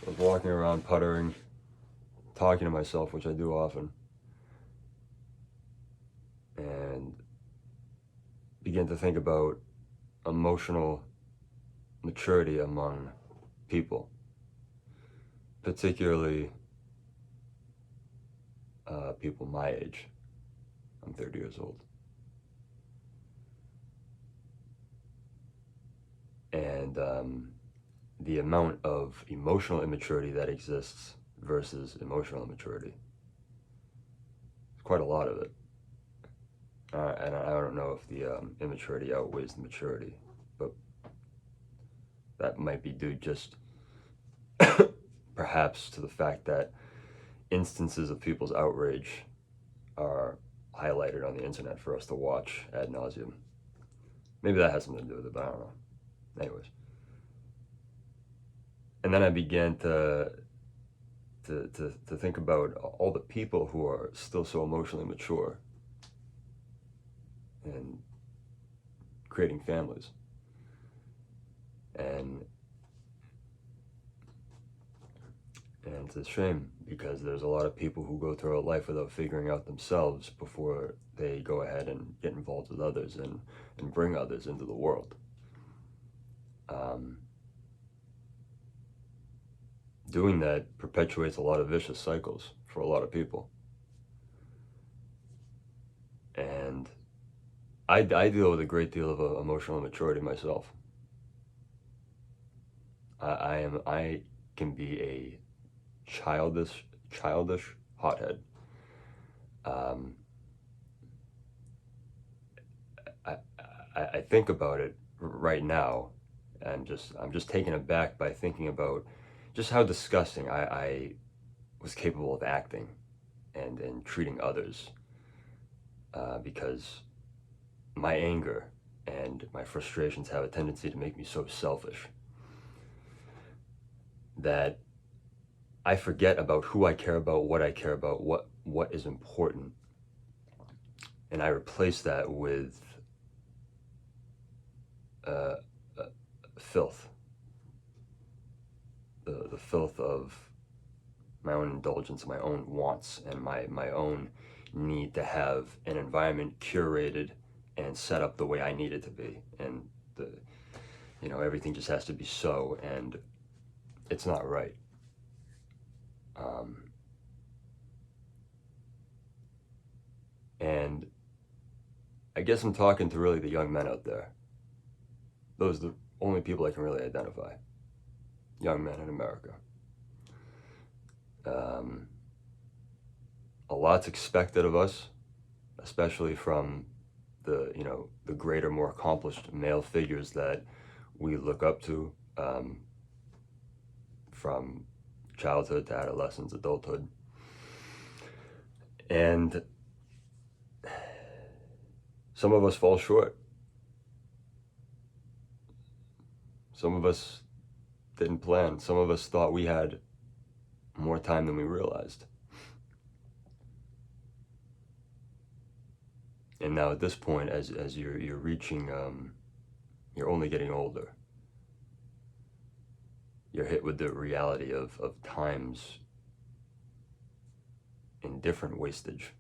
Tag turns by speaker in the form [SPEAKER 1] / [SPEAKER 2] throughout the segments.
[SPEAKER 1] I was walking around puttering, talking to myself, which I do often, and began to think about emotional maturity among people, particularly people my age. I'm 30 years old. And the amount of emotional immaturity that exists versus emotional immaturity. There's quite a lot of it. And I don't know if the immaturity outweighs the maturity, but that might be due just perhaps to the fact that instances of people's outrage are highlighted on the internet for us to watch ad nauseum. Maybe that has something to do with it, but I don't know. Anyways. And then I began to think about all the people who are still so emotionally mature and creating families. And it's a shame because there's a lot of people who go through a life without figuring out themselves before they go ahead and get involved with others and bring others into the world. Doing that perpetuates a lot of vicious cycles for a lot of people. And I deal with a great deal of emotional immaturity myself. I can be a childish hothead. I think about it right now, and I'm just taken aback by thinking about just how disgusting I was capable of acting and treating others, because my anger and my frustrations have a tendency to make me so selfish that I forget about who I care about, what I care about, what is important, and I replace that with uh, filth, the filth of my own indulgence, my own wants, and my own need to have an environment curated and set up the way I need it to be, and everything just has to be so, and it's not right. And I guess I'm talking to really the young men out there. Those are the only people I can really identify. Young men in America. A lot's expected of us, especially from the greater, more accomplished male figures that we look up to, from childhood to adolescence, adulthood. And some of us fall short. Some of us didn't plan. Some of us thought we had more time than we realized. And now at this point, as you're reaching, you're only getting older. You're hit with the reality of times in different wastage.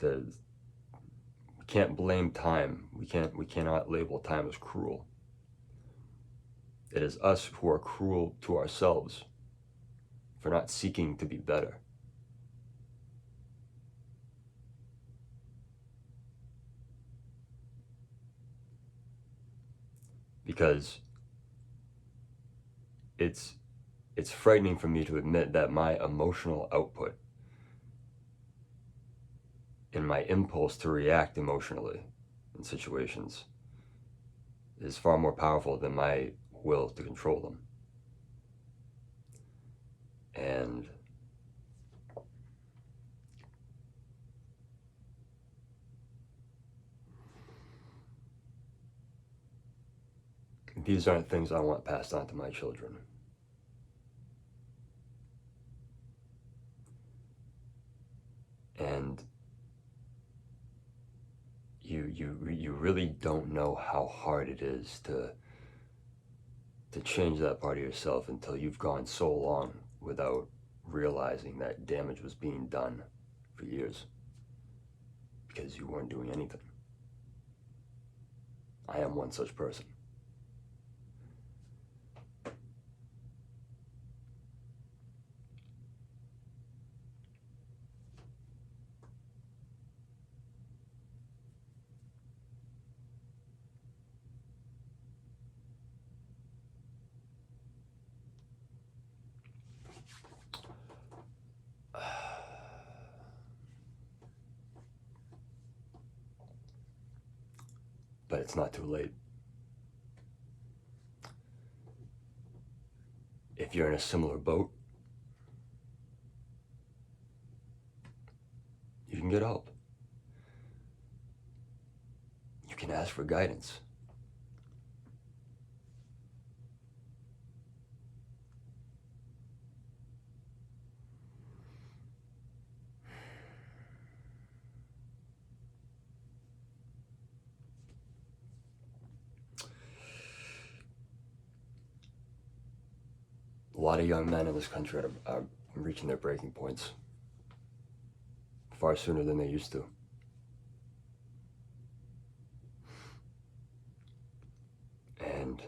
[SPEAKER 1] We can't blame time. We cannot label time as cruel. It is us who are cruel to ourselves for not seeking to be better. Because it's frightening for me to admit that my emotional output and my impulse to react emotionally in situations is far more powerful than my will to control them. And these aren't things I want passed on to my children. And you really don't know how hard it is to to change that part of yourself until you've gone so long without realizing that damage was being done for years because you weren't doing anything. I am one such person. But it's not too late. If you're in a similar boat, you can get help. You can ask for guidance. A lot of young men in this country are reaching their breaking points far sooner than they used to. And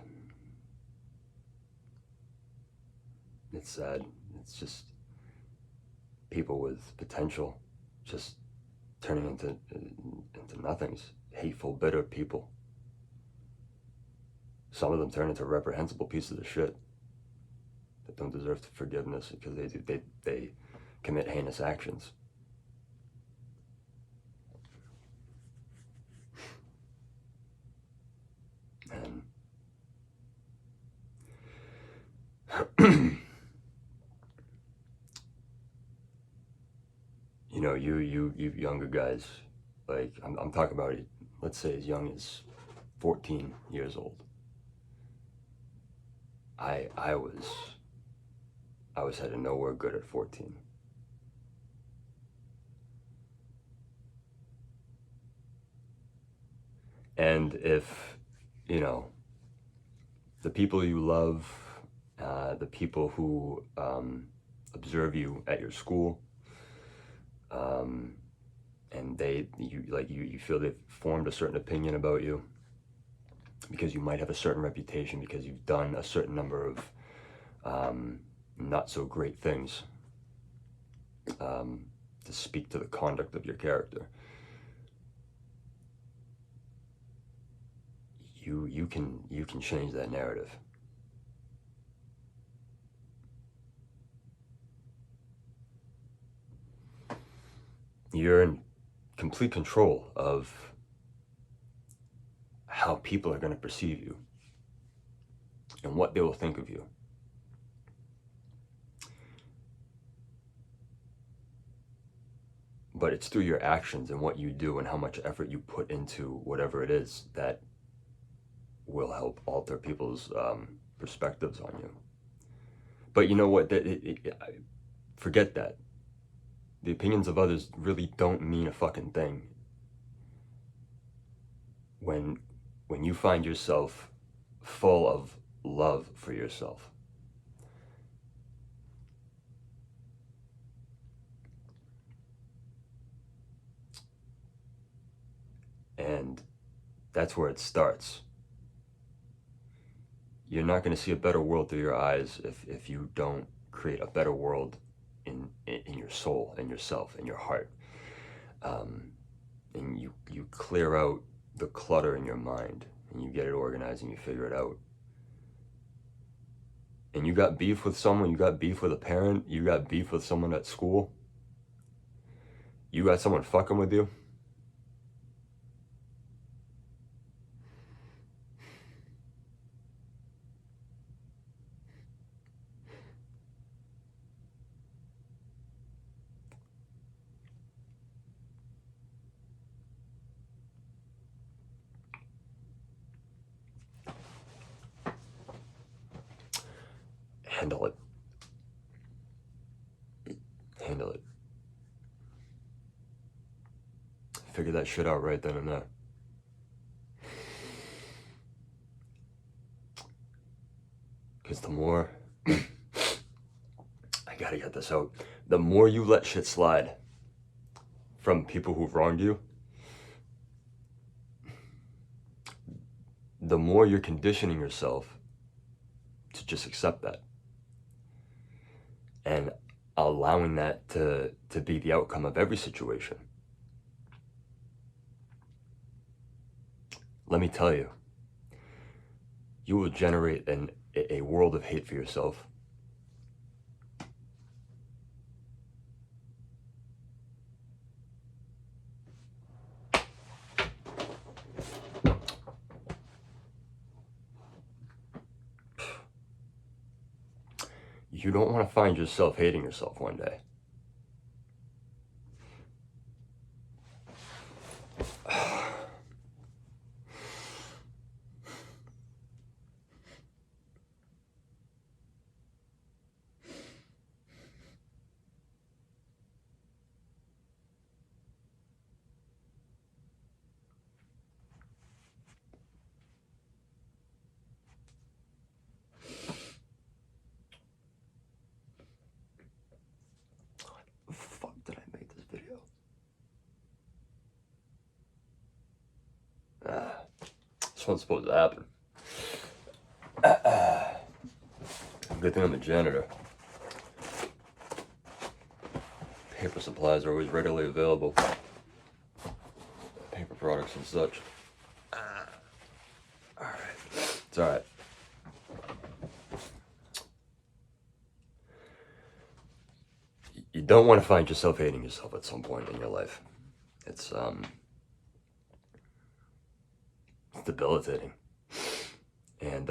[SPEAKER 1] it's sad. It's just people with potential just turning into nothings. Hateful, bitter people. Some of them turn into reprehensible pieces of shit that don't deserve forgiveness because they commit heinous actions. And you know, you younger guys, like I'm talking about, let's say as young as 14 years old. I was headed nowhere good at 14. And if, you know, the people you love, the people who observe you at your school, and you feel they've formed a certain opinion about you because you might have a certain reputation, because you've done a certain number of not so great things to speak to the conduct of your character. You can change that narrative. You're in complete control of how people are going to perceive you and what they will think of you. But it's through your actions and what you do and how much effort you put into whatever it is that will help alter people's perspectives on you. But you know what? Forget that. The opinions of others really don't mean a fucking thing when you find yourself full of love for yourself. And that's where it starts. You're not going to see a better world through your eyes if you don't create a better world in your soul, in yourself, in your heart. And you clear out the clutter in your mind, and you get it organized, and you figure it out. And you got beef with someone, you got beef with a parent, you got beef with someone at school, you got someone fucking with you. Handle it. Handle it. Figure that shit out right then and there. Because the more, I gotta get this out, the more you let shit slide from people who've wronged you, the more you're conditioning yourself to just accept that and allowing that to be the outcome of every situation. Let me tell you, you will generate a world of hate for yourself. You don't want to find yourself hating yourself one day. Fuck, did I make this video? This one's supposed to happen. Good thing I'm a janitor. Paper supplies are always readily available. Paper products and such. Alright. It's alright. You don't want to find yourself hating yourself at some point in your life. It's debilitating. And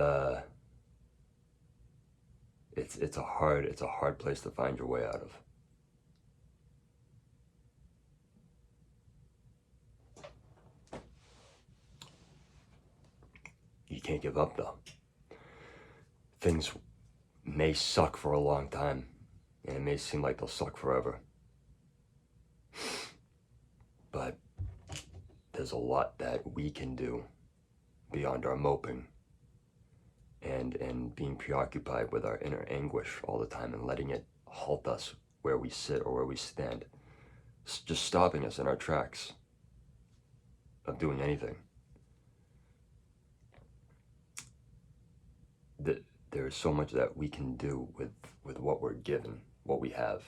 [SPEAKER 1] it's a hard place to find your way out of. You can't give up though. Things may suck for a long time, and it may seem like they'll suck forever. But there's a lot that we can do beyond our moping and being preoccupied with our inner anguish all the time and letting it halt us where we sit or where we stand. It's just stopping us in our tracks of doing anything. There's so much that we can do with what we're given, what we have.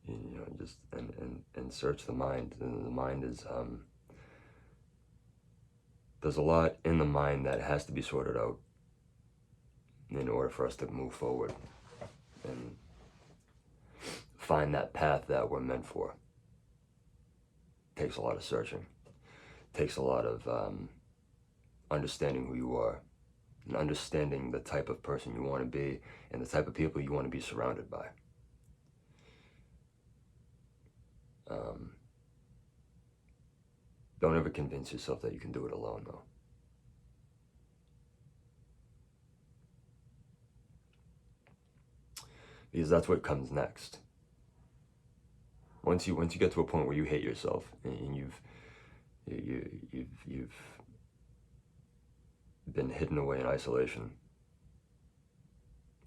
[SPEAKER 1] You know, just and search the mind. And the mind is there's a lot in the mind that has to be sorted out in order for us to move forward and find that path that we're meant for. Takes a lot of searching. Takes a lot of understanding who you are and understanding the type of person you want to be and the type of people you want to be surrounded by. Don't ever convince yourself that you can do it alone, though. Because that's what comes next. Once you get to a point where you hate yourself and you've been hidden away in isolation,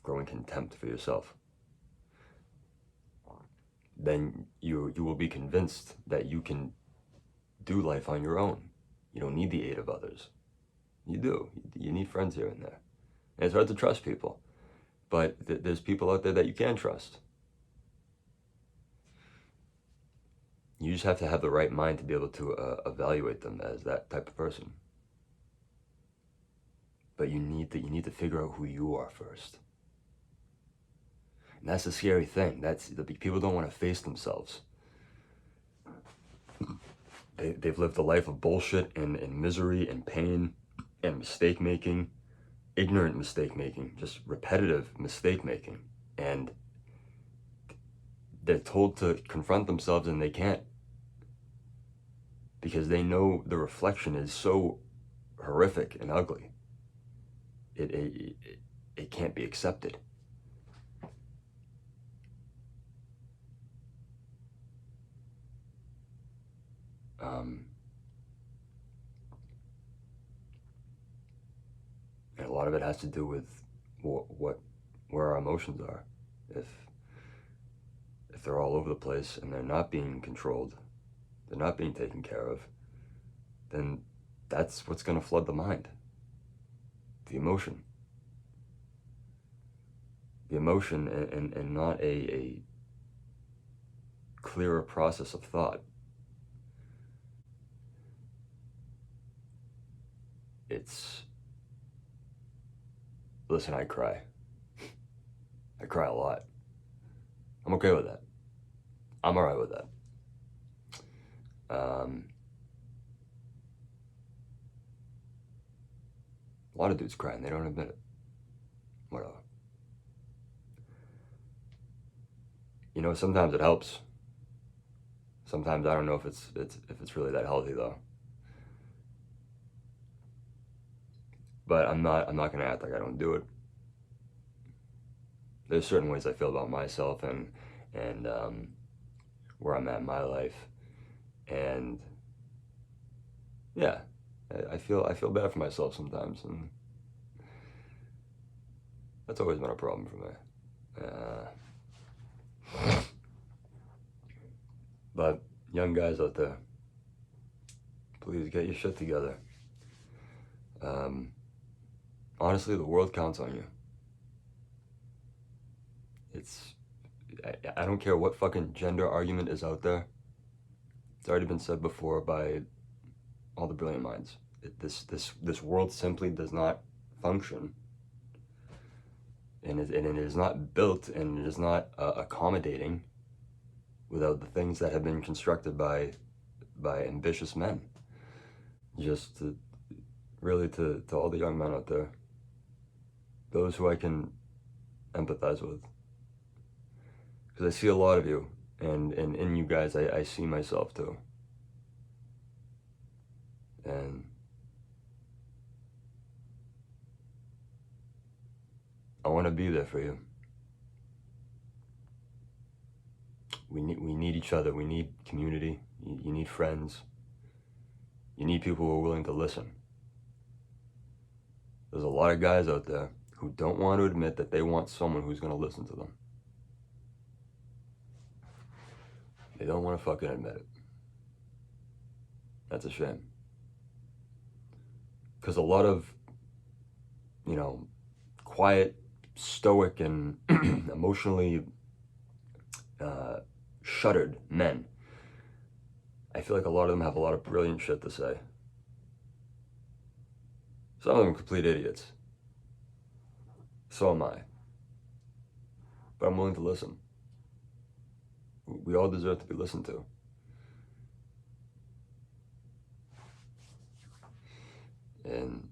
[SPEAKER 1] growing contempt for yourself, then you will be convinced that you can do life on your own. You don't need the aid of others. You do. You need friends here and there. And it's hard to trust people, but there's people out there that you can trust. You just have to have the right mind to be able to evaluate them as that type of person. But you need to figure out who you are first. And that's the scary thing. People don't want to face themselves. They've lived a life of bullshit and misery and pain and mistake making, ignorant mistake making, just repetitive mistake making. And they're told to confront themselves and they can't. Because they know the reflection is so horrific and ugly. It can't be accepted. And a lot lot of it has to do with where our emotions are. If they're all over the place and they're not being controlled, they're not being taken care of, then that's what's going to flood the mind. The emotion. The emotion and not a clearer process of thought. Listen, I cry. I cry a lot. I'm okay with that. I'm all right with that. A lot of dudes cry and they don't admit it. Whatever. You know, sometimes it helps. Sometimes I don't know if it's really that healthy though. But I'm not gonna act like I don't do it. There's certain ways I feel about myself and where I'm at in my life, and yeah, I feel bad for myself sometimes, and that's always been a problem for me. But young guys out there, please get your shit together. Honestly, the world counts on you. I don't care what fucking gender argument is out there. It's already been said before by all the brilliant minds. This world simply does not function, and it is not built, and it is not accommodating without the things that have been constructed by ambitious men. Just to all the young men out there, those who I can empathize with, because I see a lot of you, and in you guys I see myself too, and I want to be there for you. We need each other. We need community. You need friends. You need people who are willing to listen. There's a lot of guys out there who don't want to admit that they want someone who's going to listen to them. They don't want to fucking admit it. That's a shame. Because a lot of, quiet, stoic, and emotionally shuttered men, I feel like a lot of them have a lot of brilliant shit to say. Some of them are complete idiots. So am I. But I'm willing to listen. We all deserve to be listened to. And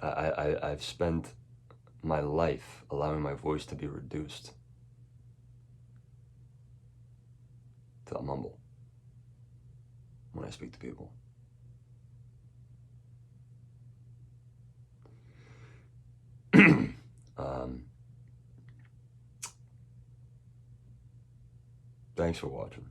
[SPEAKER 1] I've spent my life allowing my voice to be reduced to a mumble when I speak to people. Thanks for watching.